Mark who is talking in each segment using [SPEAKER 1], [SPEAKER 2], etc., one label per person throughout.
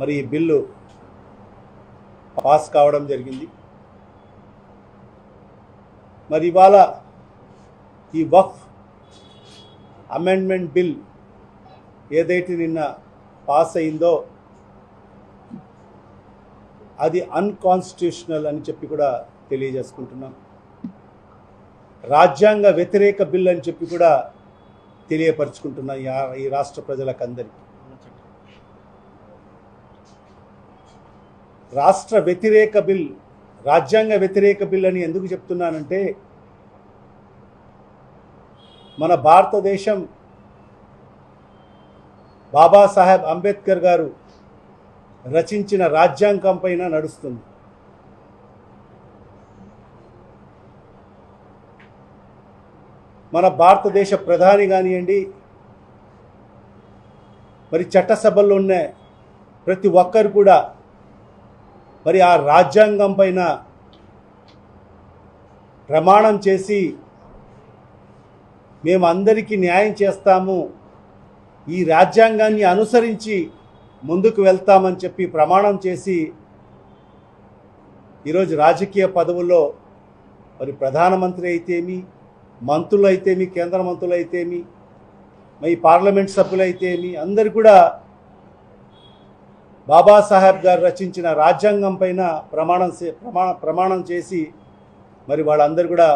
[SPEAKER 1] మరి ఈ bill pass కావడం జరిగింది. మరి ఇవాళ ఈ వక్ఫ్ అమెండ్మెంట్ బిల్ ఏదైతే నిన్న పాస్ అయిందో అది అన్కాన్స్టిట్యూషనల్ అని చెప్పి కూడా తెలియజేసుకుంటున్నాం. రాజ్యాంగ వ్యతిరేక బిల్ అని చెప్పి కూడా తెలియపరుచుకుంటున్నాం ఈ రాష్ట్ర ప్రజలకందరికీ. రాష్ట్ర వ్యతిరేక బిల్, రాజ్యాంగ వ్యతిరేక బిల్ అని ఎందుకు చెప్తున్నానంటే మన భారతదేశం బాబాసాహెబ్ అంబేద్కర్ గారు రచించిన రాజ్యాంగం పైన నడుస్తుంది. మన భారతదేశ ప్రధాని కానివ్వండి, మరి చట్టసభల్లో ఉన్న ప్రతి ఒక్కరు కూడా మరి ఆ రాజ్యాంగం పైన ప్రమాణం చేసి మేము అందరికీ న్యాయం చేస్తాము, ఈ రాజ్యాంగాన్ని అనుసరించి ముందుకు వెళ్తామని చెప్పి ప్రమాణం చేసి ఈరోజు రాజకీయ పదవుల్లో మరి ప్రధానమంత్రి అయితేమి, మంత్రులు అయితేమి, కేంద్ర మంత్రులు అయితేమి, మరి పార్లమెంట్ సభ్యులు అయితేమి అందరు కూడా బాబాసాహెబ్ గారు రచించిన రాజ్యాంగం పైన ప్రమాణం చేసి మరి వాళ్ళందరూ కూడా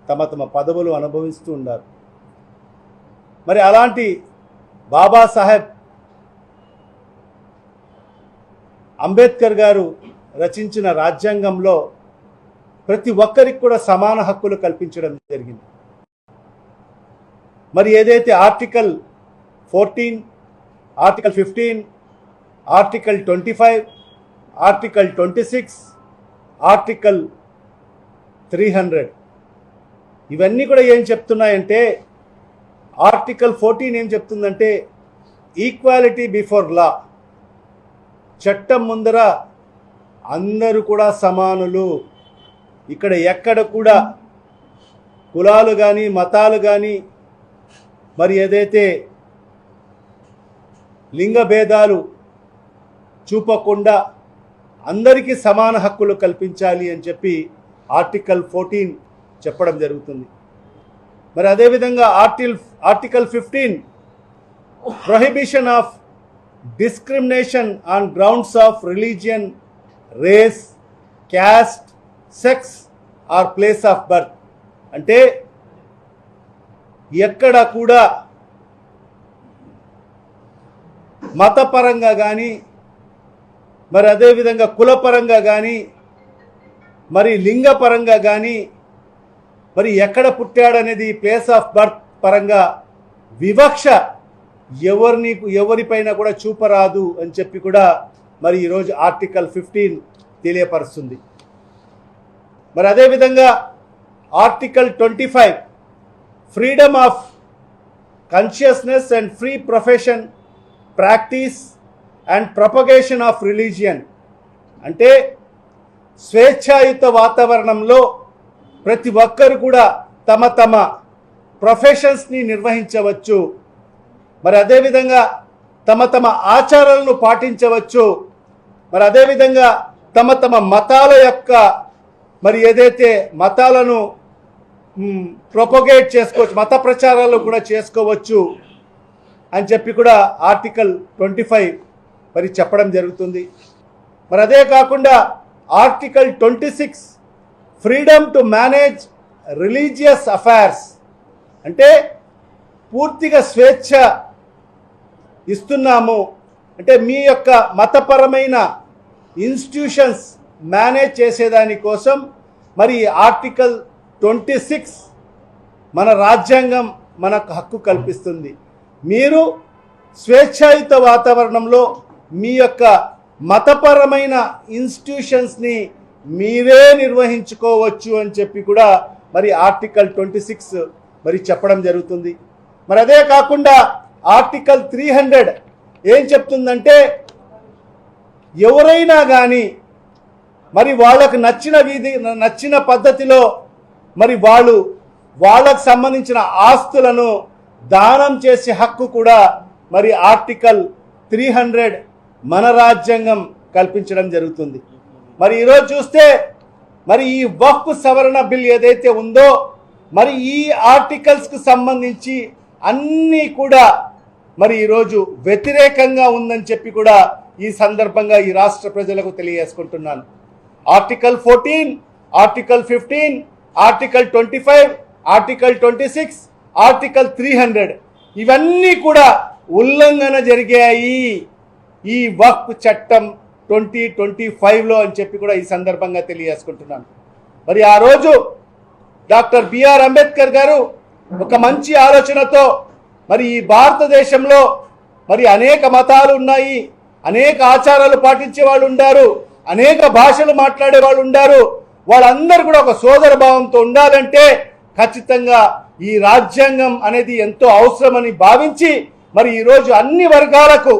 [SPEAKER 1] తమ తమ పదవులు అనుభవిస్తూ ఉన్నారు. మరి అలాంటి బాబాసాహెబ్ అంబేద్కర్ గారు రచించిన రాజ్యాంగంలో ప్రతి ఒక్కరికి కూడా సమాన హక్కులు కల్పించడం జరిగింది. మరి ఏదైతే article 14, article 15, article 25, article 26, article 300 ఇవన్నీ కూడా ఏం చెప్తున్నాయంటే, ఆర్టికల్ 14 ఏం చెప్తుందంటే ఈక్వాలిటీ బిఫోర్ లా, చట్టం ముందర అందరూ కూడా సమానులు. ఇక్కడ ఎక్కడ కూడా కులాలు కానీ మతాలు కానీ మరి ఏదైతే లింగ భేదాలు చూపకుండా అందరికీ సమాన హక్కులు కల్పించాలి అని చెప్పి ఆర్టికల్ 14 చెప్పడం జరుగుతుంది. మరి అదేవిధంగా article 15 prohibition of discrimination on grounds of religion, race, caste, sex or place of birth అంటే ఎక్కడ కూడా మతపరంగా కానీ మరి అదేవిధంగా కులపరంగా కానీ మరి లింగపరంగా కానీ మరి ఎక్కడ పుట్టాడనేది ప్లేస్ ఆఫ్ బర్త్ పరంగా వివక్ష ఎవరిపైన కూడా చూపరాదు అని చెప్పి కూడా మరి ఈరోజు ఆర్టికల్ 15 తెలియపరుస్తుంది. మరి అదేవిధంగా article 25 freedom of consciousness and free profession, practice and propagation of religion అంటే స్వేచ్ఛాయుత వాతావరణంలో ప్రతి ఒక్కరు కూడా తమ తమ ప్రొఫెషన్స్ని నిర్వహించవచ్చు. మరి అదేవిధంగా తమ తమ ఆచారాలను పాటించవచ్చు. మరి అదేవిధంగా తమ తమ మతాల యొక్క మరి ఏదైతే మతాలను ప్రొపగేట్ చేసుకోవచ్చు, మత ప్రచారాలు కూడా చేసుకోవచ్చు అని చెప్పి కూడా ఆర్టికల్ 25 మరి చెప్పడం జరుగుతుంది. మరి అదే కాకుండా article 26 freedom to manage religious affairs అంటే పూర్తిగా స్వేచ్ఛ ఇస్తున్నాము. అంటే మీ యొక్క మతపరమైన ఇన్స్టిట్యూషన్స్ మేనేజ్ చేసేదాని కోసం మరి ఆర్టికల్ 26 మన రాజ్యాంగం మనకు హక్కు కల్పిస్తుంది. మీరు స్వేచ్ఛాయుత వాతావరణంలో మీ యొక్క మతపరమైన ఇన్స్టిట్యూషన్స్ని మీరే నిర్వహించుకోవచ్చు అని చెప్పి కూడా మరి ఆర్టికల్ 26 మరి చెప్పడం జరుగుతుంది. మరి అదే కాకుండా ఆర్టికల్ 300 ఏం చెప్తుందంటే ఎవరైనా కానీ మరి వాళ్ళకు నచ్చిన పద్ధతిలో మరి వాళ్ళకు సంబంధించిన ఆస్తులను దానం చేసే హక్కు కూడా మరి ఆర్టికల్ 300 మన రాజ్యాంగం కల్పించడం జరుగుతుంది. మరి ఈరోజు చూస్తే మరి ఈ వక్ఫ్ సవరణ బిల్ ఏదైతే ఉందో మరి ఈ ఆర్టికల్స్కు సంబంధించి అన్నీ కూడా మరి ఈరోజు వ్యతిరేకంగా ఉందని చెప్పి కూడా ఈ సందర్భంగా ఈ రాష్ట్ర ప్రజలకు తెలియజేసుకుంటున్నాను. Article 14, article 15, article 25, article 26, article 300 ఇవన్నీ కూడా ఉల్లంఘన జరిగాయి ఈ వక్ఫ్ చట్టం 2025లో అని చెప్పి కూడా ఈ సందర్భంగా తెలియజేసుకుంటున్నాను. మరి ఆ రోజు డాక్టర్ బిఆర్ అంబేద్కర్ గారు ఒక మంచి ఆలోచనతో మరి ఈ భారతదేశంలో మరి అనేక మతాలు ఉన్నాయి, అనేక ఆచారాలు పాటించే వాళ్ళు ఉండారు, అనేక భాషలు మాట్లాడే వాళ్ళు ఉండారు. వాళ్ళందరూ కూడా ఒక సోదర భావంతో ఉండాలంటే ఖచ్చితంగా ఈ రాజ్యాంగం అనేది ఎంతో అవసరమని భావించి మరి ఈరోజు అన్ని వర్గాలకు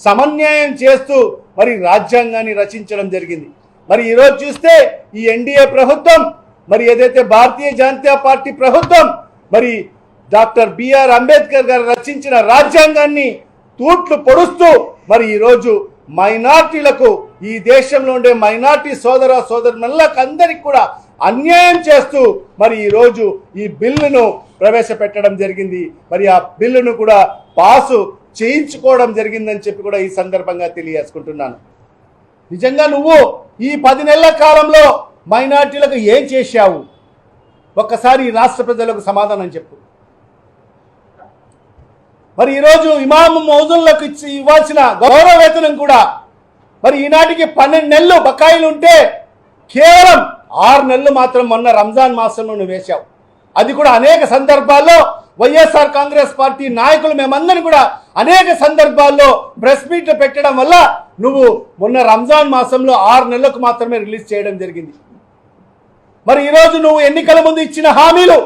[SPEAKER 1] సమన్యాయం చేస్తూ మరి రాజ్యాంగాన్ని రచించడం జరిగింది. మరి ఈరోజు చూస్తే ఈ ఎన్డీఏ ప్రభుత్వం మరి ఏదైతే భారతీయ జనతా పార్టీ ప్రభుత్వం మరి డాక్టర్ బిఆర్ అంబేద్కర్ గారు రచించిన రాజ్యాంగాన్ని తూట్లు పొడుస్తూ మరి ఈరోజు మైనార్టీలకు ఈ దేశంలో ఉండే మైనార్టీ సోదర సోదరులకు అందరికి కూడా అన్యాయం చేస్తూ మరి ఈరోజు ఈ బిల్లును ప్రవేశపెట్టడం జరిగింది. మరి ఆ బిల్లును కూడా పాసు చేయించుకోవడం జరిగిందని చెప్పి కూడా ఈ సందర్భంగా తెలియజేసుకుంటున్నాను. నిజంగా నువ్వు ఈ 10 నెలల కాలంలో మైనార్టీలకు ఏం చేశావు? ఒక్కసారి ఈ రాష్ట్ర ప్రజలకు సమాధానం చెప్పు. మరి ఈరోజు ఇమాము మౌజున్లకు ఇవ్వాల్సిన గౌరవ వేతనం కూడా మరి ఈనాటికి 12 నెలలు బకాయిలు ఉంటే కేవలం 6 నెలలు మాత్రం మొన్న రంజాన్ మాసంలో నువ్వు వేశావు. అది కూడా అనేక సందర్భాల్లో వైఎస్ఆర్ కాంగ్రెస్ పార్టీ నాయకులు మేమందరం కూడా అనేక సందర్భాల్లో ప్రెస్ మీట్లు పెట్టడం వల్ల నువ్వు మొన్న రంజాన్ మాసంలో 6 నెలలకు మాత్రమే రిలీజ్ చేయడం జరిగింది. మరి ఈరోజు నువ్వు ఎన్నికల ముందు ఇచ్చిన హామీలు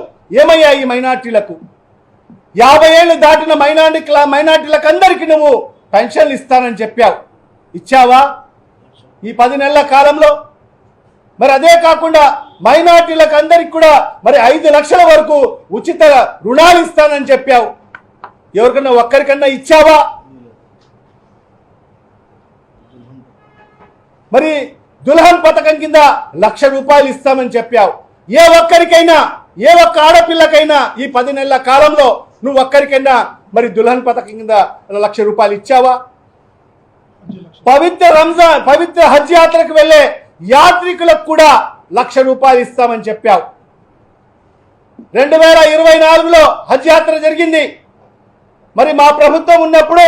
[SPEAKER 1] ఏమయ్యాయి? మైనార్టీలకు 50 ఏళ్ళు దాటిన మైనార్టీలకు అందరికీ నువ్వు పెన్షన్లు ఇస్తానని చెప్పావు. ఇచ్చావా ఈ 10 నెలల కాలంలో? మరి అదే కాకుండా మైనార్టీలకు అందరికి కూడా మరి 5 లక్షల వరకు ఉచిత రుణాలు ఇస్తానని చెప్పావు. ఎవరికన్నా ఒక్కరికన్నా ఇచ్చావా? మరి దుల్హన్ పథకం కింద ₹1,00,000 ఇస్తామని చెప్పావు. ఏ ఒక్కరికైనా ఏ ఒక్క ఆడపిల్లకైనా ఈ 10 నెలల కాలంలో నువ్వు ఒక్కరికైనా మరి దుల్హన్ పథకం కింద ₹1,00,000 ఇచ్చావా? పవిత్ర హజ్ యాత్రకు వెళ్ళే యాత్రికులకు కూడా ₹1,00,000 ఇస్తామని చెప్పావు. 2024లో హజ్ యాత్ర జరిగింది. మరి మా ప్రభుత్వం ఉన్నప్పుడు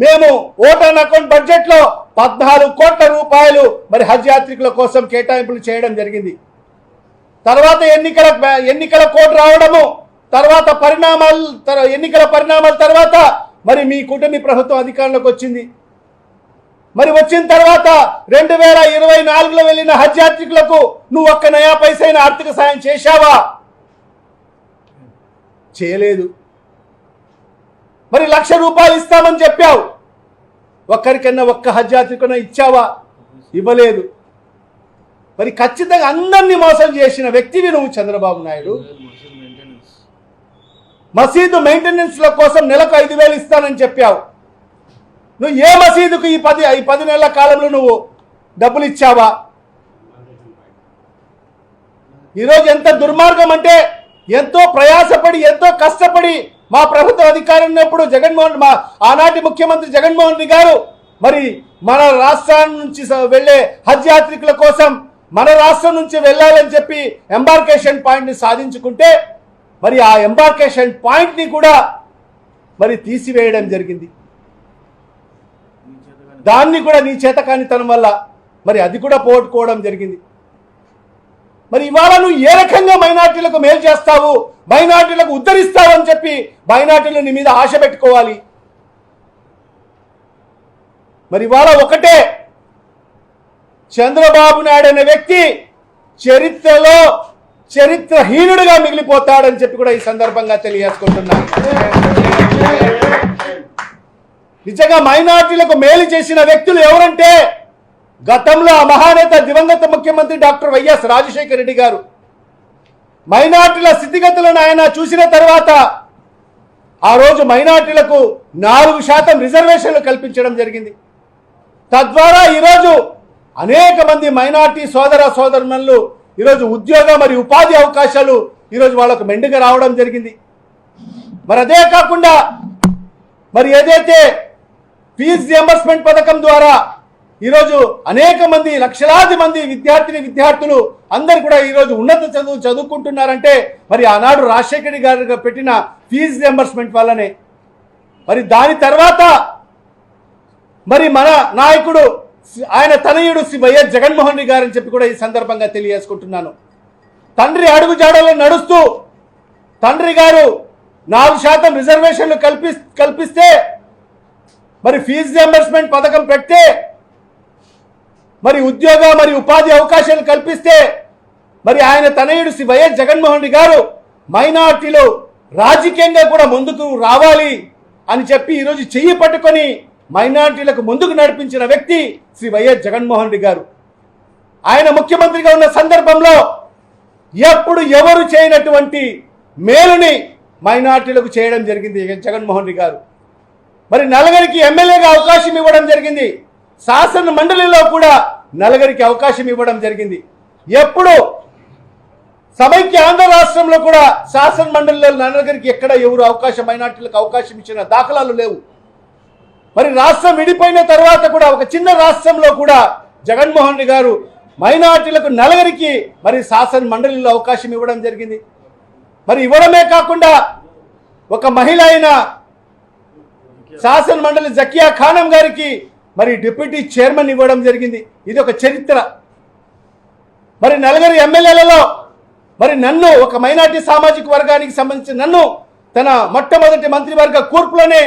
[SPEAKER 1] మేము ఓట్ ఆన్ అకౌంట్ బడ్జెట్లో 14 కోట్ల రూపాయలు మరి హజ్ యాత్రికుల కోసం కేటాయింపులు చేయడం జరిగింది. తర్వాత ఎన్నికల కోడ్ రావడము, తర్వాత ఎన్నికల పరిణామాల తర్వాత మరి మీ కూటమి ప్రభుత్వం అధికారంలోకి వచ్చింది. మరి వచ్చిన తర్వాత 2024లో వెళ్ళిన హజ్ యాత్రికులకు నువ్వు ఒక్క నయా పైసైన ఆర్థిక సాయం చేశావా? చేయలేదు. మరి ₹1,00,000 ఇస్తామని చెప్పావు. ఒక్కరికన్నా ఒక్క హజ్ యాత్రికన్నా ఇచ్చావా? ఇవ్వలేదు. మరి ఖచ్చితంగా అందరినీ మోసం చేసిన వ్యక్తివి నువ్వు చంద్రబాబు నాయుడు. మసీదు మెయింటెనెన్స్ల కోసం నెలకు 5,000 ఇస్తానని చెప్పావు. నువ్వు ఏ మసీదుకు ఈ 10 నెలల కాలంలో నువ్వు డబ్బులు ఇచ్చావా? ఈరోజు ఎంత దుర్మార్గం అంటే ఎంతో ప్రయాసపడి ఎంతో కష్టపడి మా ప్రభుత్వ అధికారం ఉన్నప్పుడు మా ఆనాటి ముఖ్యమంత్రి జగన్మోహన్ రెడ్డి గారు మరి మన రాష్ట్రం నుంచి వెళ్ళే హజ్ యాత్రికుల కోసం మన రాష్ట్రం నుంచి వెళ్ళాలని చెప్పి ఎంబార్కేషన్ పాయింట్ని సాధించుకుంటే మరి ఆ ఎంబార్కేషన్ పాయింట్ని కూడా మరి తీసివేయడం జరిగింది. దాన్ని కూడా నీ చేతకానితనం వల్ల మరి అది కూడా పోగొట్టుకోవడం జరిగింది. మరి ఇవాళ నువ్వు ఏ రకంగా మైనార్టీలకు మేలు చేస్తావు, మైనార్టీలకు ఉద్ధరిస్తావు అని చెప్పి మైనార్టీలు నీ మీద ఆశ పెట్టుకోవాలి. మరి ఇవాళ ఒకటే, చంద్రబాబు నాయుడు అనే వ్యక్తి చరిత్రలో చరిత్రహీనుడిగా మిగిలిపోతాడని చెప్పి కూడా ఈ సందర్భంగా తెలియజేసుకుంటున్నాను. నిజంగా మైనార్టీలకు మేలు చేసిన వ్యక్తులు ఎవరంటే గతంలో ఆ మహానేత దివంగత ముఖ్యమంత్రి డాక్టర్ వైఎస్ రాజశేఖర రెడ్డి గారు. మైనార్టీల స్థితిగతులను ఆయన చూసిన తర్వాత ఆ రోజు మైనార్టీలకు 4% రిజర్వేషన్లు కల్పించడం జరిగింది. తద్వారా ఈరోజు అనేక మంది మైనార్టీ సోదర సోదరులు ఈరోజు ఉద్యోగ మరియు ఉపాధి అవకాశాలు ఈరోజు వాళ్ళకు మెండుగా రావడం జరిగింది. మరి అదే కాకుండా మరి ఏదైతే ఫీజు రియంబర్స్మెంట్ పథకం ద్వారా ఈరోజు అనేక మంది లక్షలాది మంది విద్యార్థులు అందరు కూడా ఈరోజు ఉన్నత చదువుకుంటున్నారంటే మరి ఆనాడు రాజశేఖర గారు పెట్టిన ఫీజు రియంబర్స్మెంట్ వల్లనే. మరి దాని తర్వాత మరి మన నాయకుడు ఆయన తనయుడు శ్రీ వైఎస్ జగన్మోహన్ రెడ్డి గారు అని చెప్పి కూడా ఈ సందర్భంగా తెలియజేసుకుంటున్నాను. తండ్రి అడుగుజాడలో నడుస్తూ తండ్రి గారు 4% రిజర్వేషన్లు కల్పిస్తే మరి ఫీజు రియంబర్స్మెంట్ పథకం పెడితే మరి ఉద్యోగ మరియు ఉపాధి అవకాశాలు కల్పిస్తే మరి ఆయన తనయుడు శ్రీ వైఎస్ జగన్మోహన్ రెడ్డి గారు మైనార్టీలు రాజకీయంగా కూడా ముందుకు రావాలి అని చెప్పి ఈరోజు చెయ్యి పట్టుకొని మైనార్టీలకు ముందుకు నడిపించిన వ్యక్తి శ్రీ వైఎస్ జగన్మోహన్ రెడ్డి గారు. ఆయన ముఖ్యమంత్రిగా ఉన్న సందర్భంలో ఎప్పుడు ఎవరు చేయనటువంటి మేలుని మైనార్టీలకు చేయడం జరిగింది జగన్మోహన్ రెడ్డి గారు. మరి నలుగురికి ఎమ్మెల్యేగా అవకాశం ఇవ్వడం జరిగింది. శాసన మండలిలో కూడా నలుగురికి అవకాశం ఇవ్వడం జరిగింది. ఎప్పుడు సమైక్య ఆంధ్ర రాష్ట్రంలో కూడా శాసన మండలిలో నలుగురికి ఎక్కడ ఎవరు మైనార్టీలకు అవకాశం ఇచ్చిన దాఖలాలు లేవు. మరి రాష్ట్రం విడిపోయిన తర్వాత కూడా ఒక చిన్న రాష్ట్రంలో కూడా జగన్మోహన్ రెడ్డి గారు మైనార్టీలకు నలుగురికి మరి శాసన మండలిలో అవకాశం ఇవ్వడం జరిగింది. మరి ఇవ్వడమే కాకుండా ఒక మహిళ అయిన శాసన మండలి జకియా ఖానం గారికి మరి డిప్యూటీ చైర్మన్ ఇవ్వడం జరిగింది. ఇది ఒక చరిత్ర. మరి నలుగురు ఎమ్మెల్యేలలో మరి నన్ను ఒక మైనార్టీ సామాజిక వర్గానికి సంబంధించిన నన్ను తన మొట్టమొదటి మంత్రివర్గ కూర్పులోనే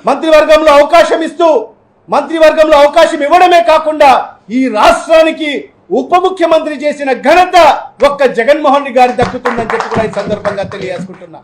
[SPEAKER 1] మంత్రివర్గంలో అవకాశం ఇవ్వడమే కాకుండా ఈ రాష్ట్రానికి ఉప ముఖ్యమంత్రి చేసిన ఘనత ఒక్క జగన్మోహన్ రెడ్డి గారి దక్కుతుందని చెప్పి కూడా ఈ సందర్భంగా తెలియజేసుకుంటున్నా.